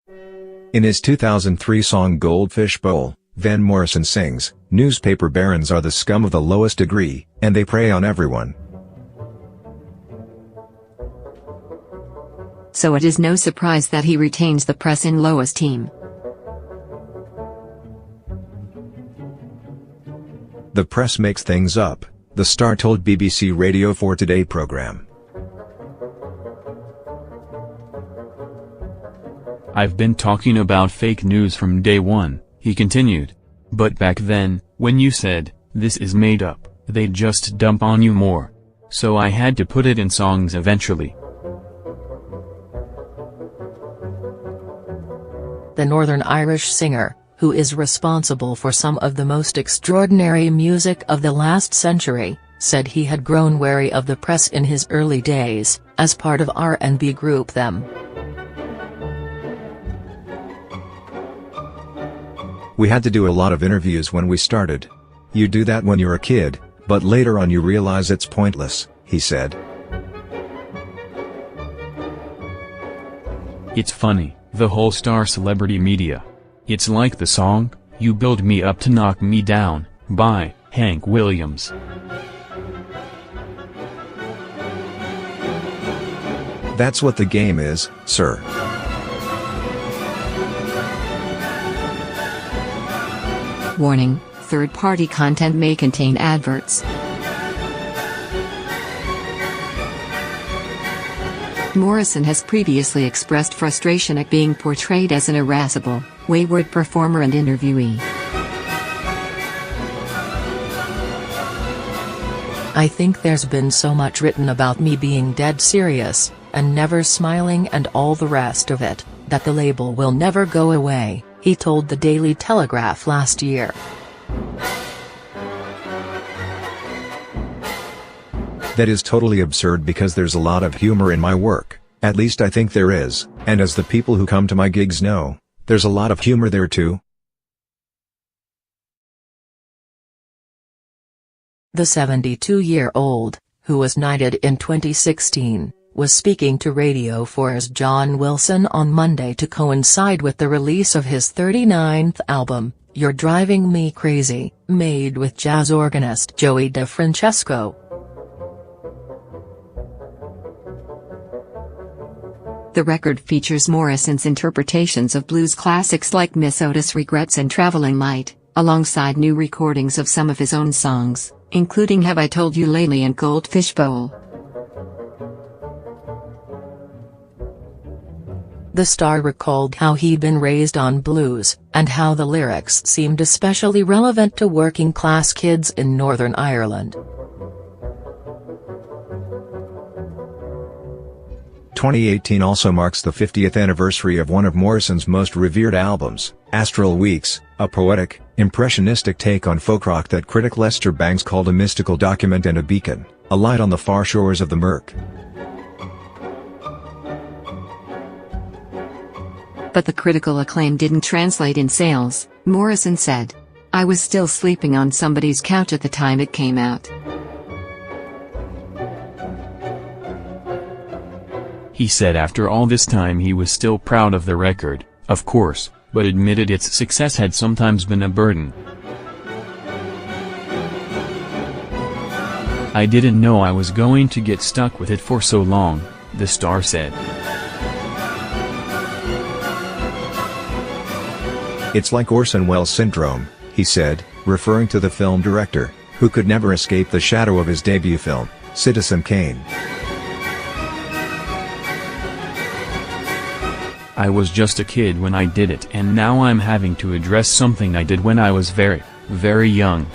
In his 2003 song Goldfish Bowl, Van Morrison sings, "Newspaper barons are the scum of the lowest degree, and they prey on everyone." So it is no surprise that he retains the press in low esteem. "The press makes things up," the star told BBC Radio 4 Today program. "I've been talking about fake news from day one," he continued. "But back then, when you said, 'this is made up,' they'd just dump on you more. So I had to put it in songs eventually." The Northern Irish singer, who is responsible for some of the most extraordinary music of the last century, said he had grown wary of the press in his early days, as part of R&B group Them. "We had to do a lot of interviews when we started. You do that when you're a kid, but later on you realize it's pointless," he said. "It's funny, the whole star celebrity media. It's like the song, 'You Build Me Up to Knock Me Down,' by Hank Williams." "That's what the game is, sir." Warning: third-party content may contain adverts. Morrison has previously expressed frustration at being portrayed as an irascible, wayward performer and interviewee. "I think there's been so much written about me being dead serious, and never smiling and all the rest of it, that the label will never go away," he told the Daily Telegraph last year. "That is totally absurd because there's a lot of humor in my work, at least I think there is, and as the people who come to my gigs know, there's a lot of humor there too." The 72-year-old, who was knighted in 2016, was speaking to Radio 4's John Wilson on Monday to coincide with the release of his 39th album, You're Driving Me Crazy, made with jazz organist Joey DeFrancesco. The record features Morrison's interpretations of blues classics like Miss Otis Regrets and Traveling Light, alongside new recordings of some of his own songs, including Have I Told You Lately and Goldfish Bowl. The star recalled how he'd been raised on blues, and how the lyrics seemed especially relevant to working-class kids in Northern Ireland. 2018 also marks the 50th anniversary of one of Morrison's most revered albums, Astral Weeks, a poetic, impressionistic take on folk rock that critic Lester Bangs called a mystical document and a beacon, a light on the far shores of the murk. But the critical acclaim didn't translate in sales, Morrison said. "I was still sleeping on somebody's couch at the time it came out." He said after all this time he was still proud of the record, of course, but admitted its success had sometimes been a burden. "I didn't know I was going to get stuck with it for so long," the star said. "It's like Orson Welles syndrome," he said, referring to the film director, who could never escape the shadow of his debut film, Citizen Kane. "I was just a kid when I did it and now I'm having to address something I did when I was very, very young."